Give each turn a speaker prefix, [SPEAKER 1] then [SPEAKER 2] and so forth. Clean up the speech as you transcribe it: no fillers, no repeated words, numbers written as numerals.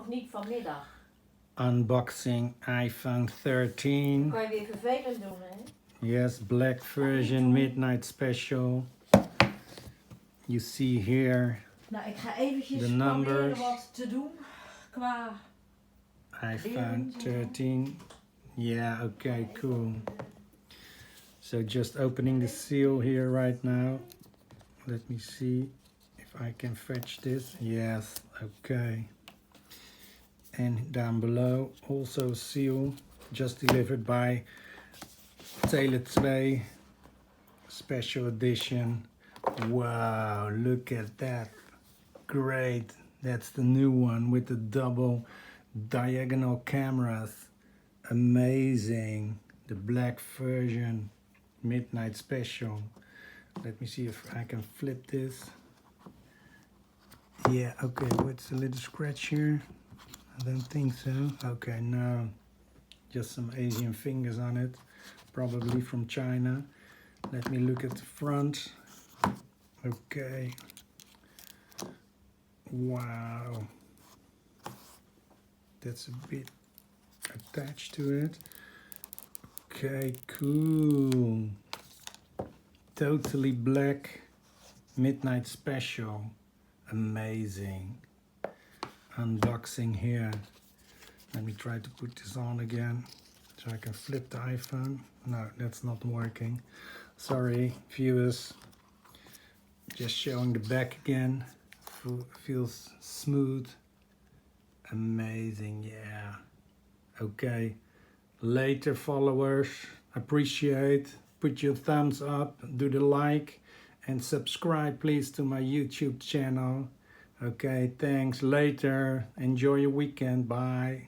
[SPEAKER 1] nog niet vanmiddag.
[SPEAKER 2] Unboxing iPhone 13.
[SPEAKER 1] Kan je weer vervelend doen, hè?
[SPEAKER 2] Yes, black version midnight special. You see here
[SPEAKER 1] Nou, ik ga eventjes
[SPEAKER 2] the
[SPEAKER 1] proberen
[SPEAKER 2] numbers.
[SPEAKER 1] wat te doen qua...
[SPEAKER 2] iPhone 13. Yeah, okay, cool. So just opening the seal here right now. Let me see if I can fetch this. Yes, okay. And down below also a seal, just delivered by Tele 2 special edition. Wow, look at that. Great. That's the new one with the double diagonal cameras. Amazing. The black version midnight special. Let me see if I can flip this. Yeah, okay, what's a little scratch here? I don't think so. Okay, no. Just some Asian fingers on it. Probably from China. Let me look at the front. Okay. Wow. That's a bit attached to it. Okay, cool. Totally black midnight special. Amazing. Unboxing here. Let me try to put this on again so I can flip the iPhone. No, that's not working. Sorry, viewers. Just showing the back again. Feels smooth. Amazing, yeah. Okay. Later, followers. Appreciate. Put your thumbs up. Do the like. And subscribe, please, to my YouTube channel. Okay, thanks. Later. Enjoy your weekend. Bye.